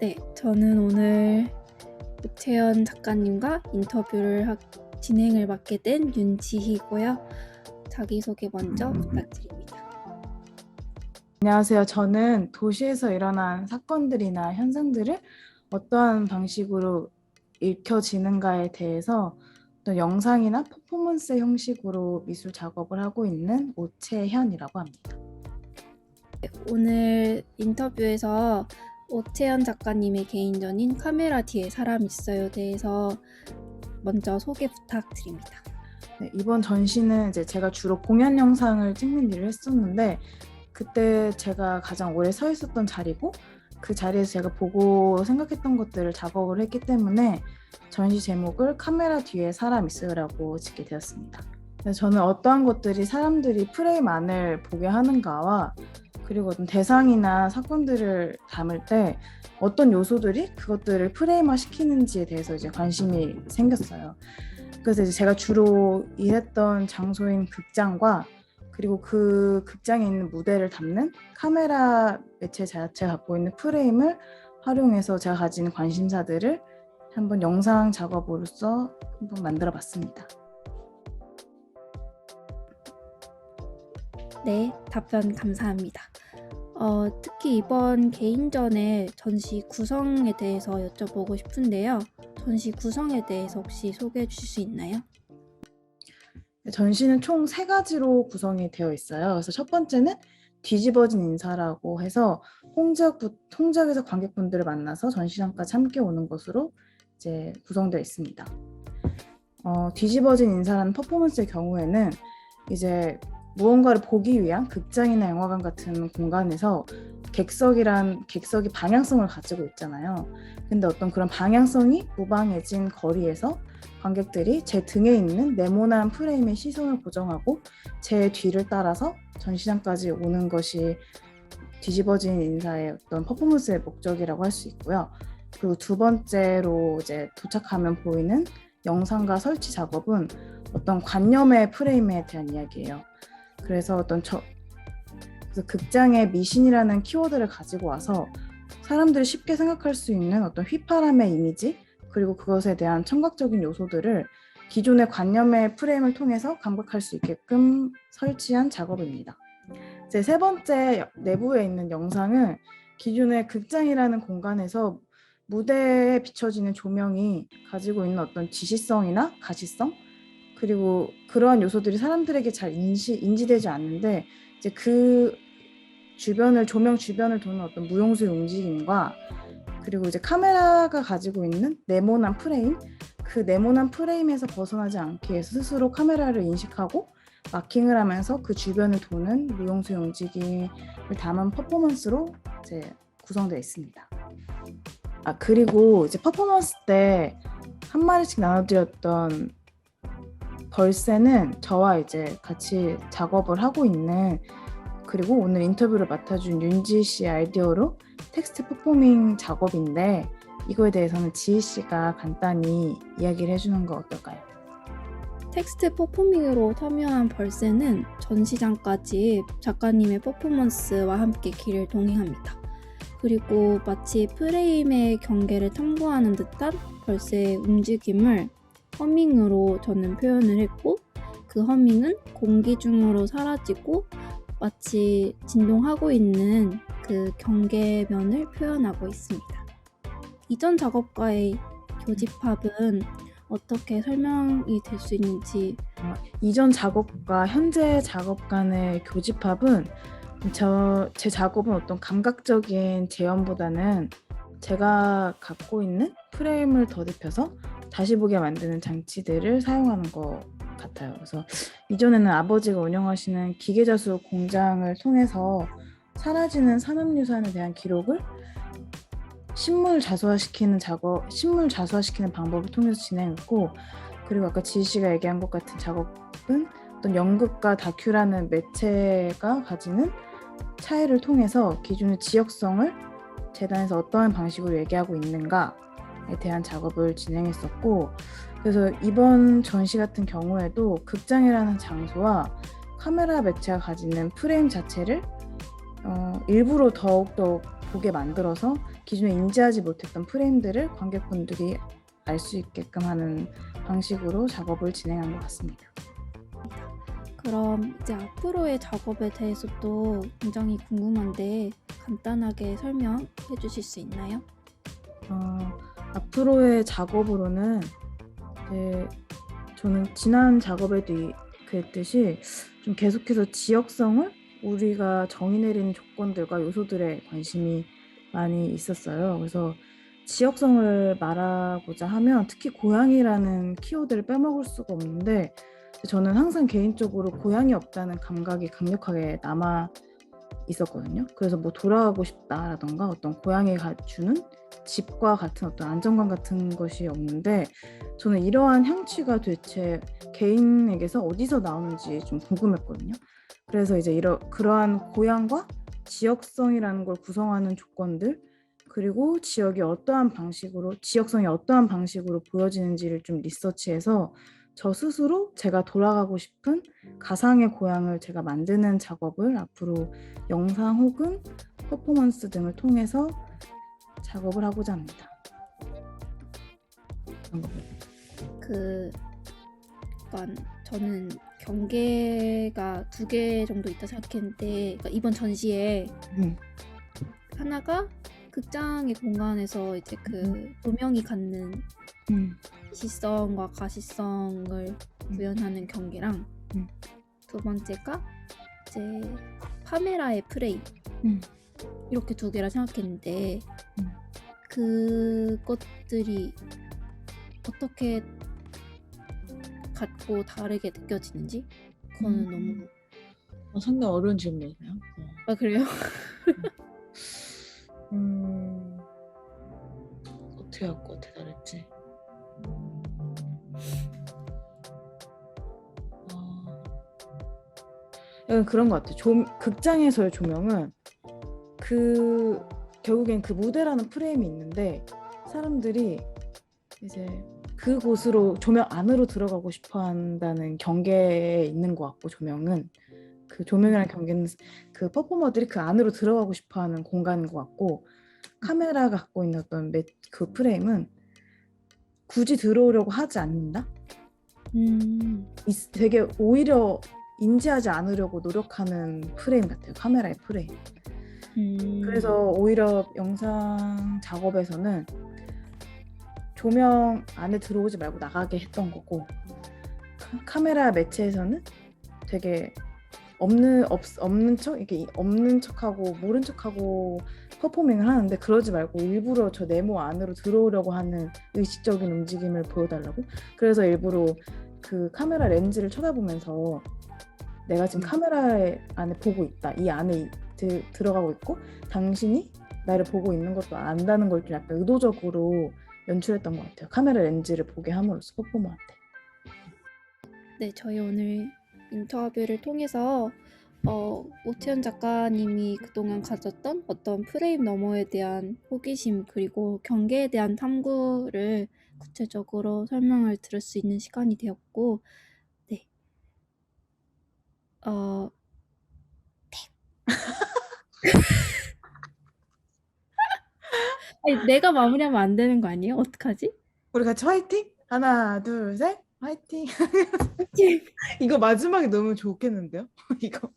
네, 저는 오늘 오채연 작가님과 진행을 맡게 된 윤지희고요. 자기소개 먼저 부탁드립니다. 안녕하세요. 저는 도시에서 일어난 사건들이나 현상들을 어떠한 방식으로 읽혀지는가에 대해서 어떤 영상이나 퍼포먼스 형식으로 미술 작업을 하고 있는 오채현이라고 합니다. 오늘 인터뷰에서 오채연 작가님의 개인전인 카메라 뒤에 사람 있어요 대해서 먼저 소개 부탁드립니다. 네, 이번 전시는 이제 제가 주로 공연 영상을 찍는 일을 했었는데 그때 제가 가장 오래 서 있었던 자리고 그 자리에서 제가 보고 생각했던 것들을 작업을 했기 때문에 전시 제목을 카메라 뒤에 사람 있으라고 짓게 되었습니다. 그래서 저는 어떠한 것들이 사람들이 프레임 안을 보게 하는가와 그리고 어떤 대상이나 사건들을 담을 때 어떤 요소들이 그것들을 프레임화 시키는지에 대해서 이제 관심이 생겼어요. 그래서 이제 제가 주로 일했던 장소인 극장과 그리고 그 극장에 있는 무대를 담는 카메라 매체 자체가 갖고 있는 프레임을 활용해서 제가 가진 관심사들을 한번 영상 작업으로서 한번 만들어 봤습니다. 네, 답변 감사합니다. 특히 이번 개인전의 전시 구성에 대해서 여쭤보고 싶은데요. 전시 구성에 대해서 혹시 소개해 주실 수 있나요? 전시는 총 3가지로 구성이 되어 있어요. 그래서 첫 번째는 뒤집어진 인사라고 해서 홍작에서 관객분들을 만나서 전시장까지 함께 오는 것으로 이제 구성되어 있습니다. 뒤집어진 인사라는 퍼포먼스의 경우에는 이제 무언가를 보기 위한 극장이나 영화관 같은 공간에서 객석이 방향성을 가지고 있잖아요. 근데 어떤 그런 방향성이 무방해진 거리에서 관객들이 제 등에 있는 네모난 프레임의 시선을 고정하고 제 뒤를 따라서 전시장까지 오는 것이 뒤집어진 인사의 어떤 퍼포먼스의 목적이라고 할 수 있고요. 그리고 두 번째로 이제 도착하면 보이는 영상과 설치 작업은 어떤 관념의 프레임에 대한 이야기예요. 그래서 그래서 극장의 미신이라는 키워드를 가지고 와서 사람들이 쉽게 생각할 수 있는 어떤 휘파람의 이미지 그리고 그것에 대한 청각적인 요소들을 기존의 관념의 프레임을 통해서 감각할 수 있게끔 설치한 작업입니다. 제 3번째 내부에 있는 영상은 기존의 극장이라는 공간에서 무대에 비춰지는 조명이 가지고 있는 어떤 지시성이나 가시성 그리고 그러한 요소들이 사람들에게 잘 인지되지 않는데 이제 그 조명 주변을 도는 어떤 무용수의 움직임과 그리고 이제 카메라가 가지고 있는 네모난 프레임 그 네모난 프레임에서 벗어나지 않기 위해서 스스로 카메라를 인식하고 마킹을 하면서 그 주변을 도는 무용수의 움직임을 담은 퍼포먼스로 이제 구성되어 있습니다. 그리고 이제 퍼포먼스 때 한 마리씩 나눠드렸던 벌새는 저와 이제 같이 작업을 하고 있는 그리고 오늘 인터뷰를 맡아준 윤지 씨의 아이디어로 텍스트 퍼포밍 작업인데 이거에 대해서는 지희 씨가 간단히 이야기를 해주는 거 어떨까요? 텍스트 퍼포밍으로 참여한 벌새는 전시장까지 작가님의 퍼포먼스와 함께 길을 동행합니다. 그리고 마치 프레임의 경계를 탐구하는 듯한 벌새의 움직임을 허밍으로 저는 표현을 했고 그 허밍은 공기 중으로 사라지고 마치 진동하고 있는 그 경계면을 표현하고 있습니다. 이전 작업과의 교집합은 어떻게 설명이 될 수 있는지. 이전 작업과 현재 작업 간의 교집합은 제 작업은 어떤 감각적인 재현보다는 제가 갖고 있는 프레임을 더듬혀서 다시 보게 만드는 장치들을 사용하는 것 같아요. 그래서 이전에는 아버지가 운영하시는 기계자수 공장을 통해서 사라지는 산업유산에 대한 기록을 신물 자수화시키는 방법을 통해서 진행했고 그리고 아까 지희 씨가 얘기한 것 같은 작업은 어떤 연극과 다큐라는 매체가 가지는 차이를 통해서 기존의 지역성을 재단에서 어떠한 방식으로 얘기하고 있는가에 대한 작업을 진행했었고 그래서 이번 전시 같은 경우에도 극장이라는 장소와 카메라 매체가 가지는 프레임 자체를 일부러 더욱더 보게 만들어서 기존에 인지하지 못했던 프레임들을 관객분들이 알 수 있게끔 하는 방식으로 작업을 진행한 것 같습니다. 그럼 이제 앞으로의 작업에 대해서도 굉장히 궁금한데 간단하게 설명해 주실 수 있나요? 앞으로의 작업으로는 저는 지난 작업에도 그랬듯이 좀 계속해서 지역성을 우리가 정의 내린 조건들과 요소들에 관심이 많이 있었어요. 그래서 지역성을 말하고자 하면 특히 고향이라는 키워드를 빼먹을 수가 없는데 저는 항상 개인적으로 고향이 없다는 감각이 강력하게 남아 있었거든요. 그래서 뭐 돌아가고 싶다라던가 어떤 고향이 주는 집과 같은 어떤 안정감 같은 것이 없는데 저는 이러한 향취가 대체 개인에게서 어디서 나오는지 좀 궁금했거든요. 그래서 이제 그러한 고향과 지역성이라는 걸 구성하는 조건들 그리고 지역성이 어떠한 방식으로 보여지는지를 좀 리서치해서 저 스스로 제가 돌아가고 싶은 가상의 고향을 제가 만드는 작업을 앞으로 영상 혹은 퍼포먼스 등을 통해서 작업을 하고자 합니다. 약간 저는 경계가 2개 정도 있다 생각했는데 그러니까 이번 전시에 하나가 극장의 공간에서 이제 그 조명이 갖는 시성과 가시성을 구현하는 경계랑 두 번째가 이제 카메라의 프레임 이렇게 2개라 생각했는데 그것들이 어떻게 같고 다르게 느껴지는지 그거는 너무 상당히 어려운 질문이네요. 아 그래요? 어떻게 할 것 같아 다를지. 약간 그런 것 같아요. 극장에서의 조명은 결국엔 그 무대라는 프레임이 있는데 사람들이 이제 그곳으로 조명 안으로 들어가고 싶어 한다는 경계에 있는 것 같고 조명은 그 조명이라는 경계는 그 퍼포머들이 그 안으로 들어가고 싶어 하는 공간인 것 같고 카메라가 갖고 있는 어떤 그 프레임은 굳이 들어오려고 하지 않는다? 되게 오히려 인지하지 않으려고 노력하는 프레임 같아요. 카메라의 프레임. 그래서 오히려 영상 작업에서는 조명 안에 들어오지 말고 나가게 했던 거고 카메라 매체에서는 되게 없는 척 이렇게 없는 척하고 모른 척하고 퍼포밍을 하는데 그러지 말고 일부러 저 네모 안으로 들어오려고 하는 의식적인 움직임을 보여달라고. 그래서 일부러 그 카메라 렌즈를 쳐다보면서 내가 지금 카메라 안에 보고 있다. 이 안에 들어가고 있고 당신이 나를 보고 있는 것도 안다는 걸 좀 약간 의도적으로 연출했던 것 같아요. 카메라 렌즈를 보게 함으로써 퍼포머한테. 네, 저희 오늘 인터뷰를 통해서 오태훈 작가님이 그동안 가졌던 어떤 프레임 너머에 대한 호기심 그리고 경계에 대한 탐구를 구체적으로 설명을 들을 수 있는 시간이 되었고 네. 아니, 내가 마무리하면 안 되는 거 아니에요? 어떡하지? 우리 같이 화이팅? 하나, 둘, 셋. 화이팅. 이거 마지막에 너무 좋겠는데요? 이거.